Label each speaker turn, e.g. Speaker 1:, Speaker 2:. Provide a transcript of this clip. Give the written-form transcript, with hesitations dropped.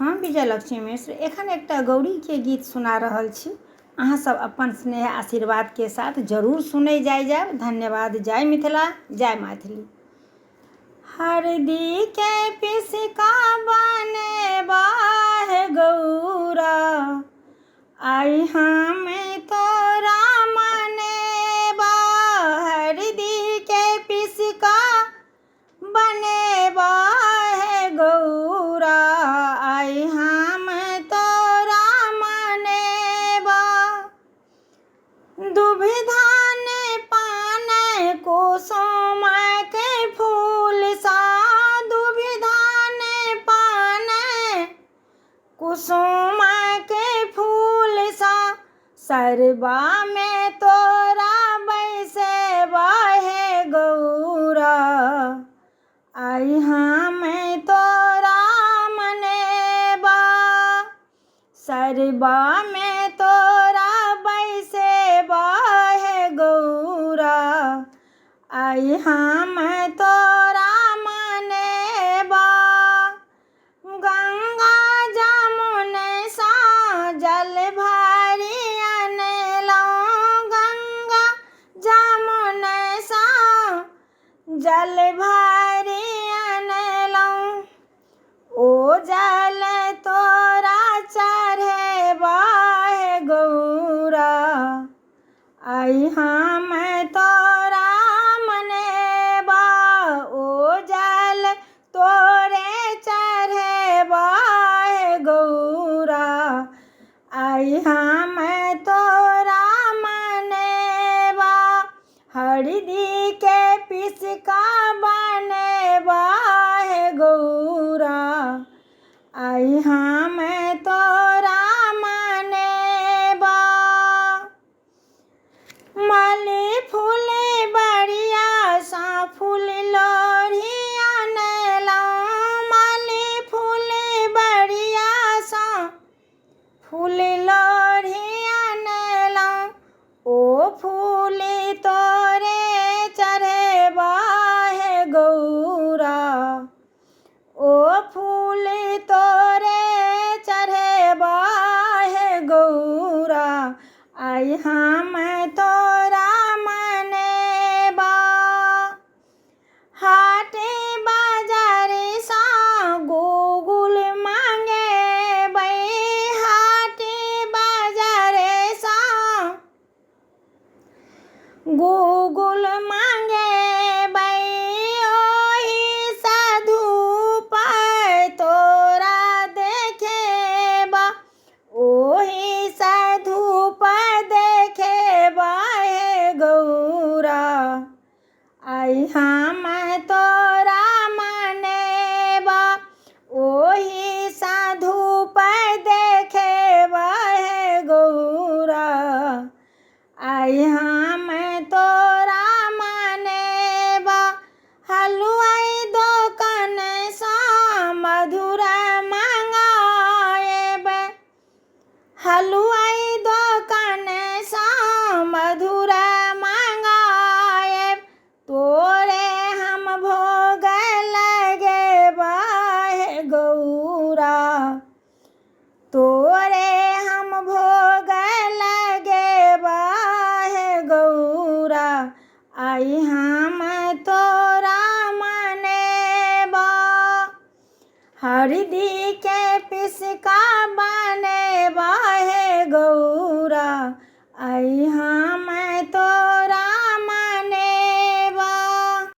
Speaker 1: हम विजयलक्ष्मी मिश्र एखन एकटा गौरी के गीत सुना रहल छी। अहाँ सब अपन स्नेह आशीर्वाद के साथ जरूर सुनै जायब। धन्यवाद। जय मिथिला, जय मैथिली। हरदी के पिसका बनेबा है गौरा, आई हम तोरा मनेबा। हरदी के पिसका बनेबा है गौरा, आई हम तोरा मनेबा। दुभिधान पान कुसुम के फूल सा, दुभिधान पान कुसुम के फूल सा, सरबा में तोरा बैसेबा है गौरा, आई हम तोरा मनेबा। सरबा में तोरा बैसेबा है गौरा, आई हम तोरा मनेबा। गंगा जमुन सा जल भरी अनलहुँ, गंगा जमुन सा जल भरी अनलहुँ। ओ जल तोरा चढ़ेबा है गौरा, आई हम तोरा मनेबा। ओ जल तोरे चढ़ेबा है गौरा, आई हम तोरा मनेबा। हरदी के पिसका बनेबा है गौरा, आई हम तोरा मनेबा। मली फूल बड़िया सा फूल लोढ़ी अनलहुँ, मली फूल बड़िया सा फूल लोढ़ी अनलहुँ। ओ फूल तोरे चढ़ेबा है गौरा, ओ फूल तोरे चढ़ेबा है गौरा, आई हम तोरा मनेबा। हाट बाजार सा गोकुल मांगेबै, हाट बाजार सा गोकुल मांगेबै। ओही साधु पर तोरा देखेबा, ओही साधु पर देखेबा है गौरा, आई हम तोरा मनेबा। ओही साधु पर देखेबा है गौरा, आई हम तोरा मनेबा। हलुआई दोकान सा मधुरा मंगाएब, हलुआई दोकान सा मधुरा मंगाएब। तोरे हम भोग लगेबा है गौरा, तोरे हम भोग लगेबा है गौरा, आई हम तोरा मनेबा। हरदी के पिसका बनेबा है गौरा, आई हम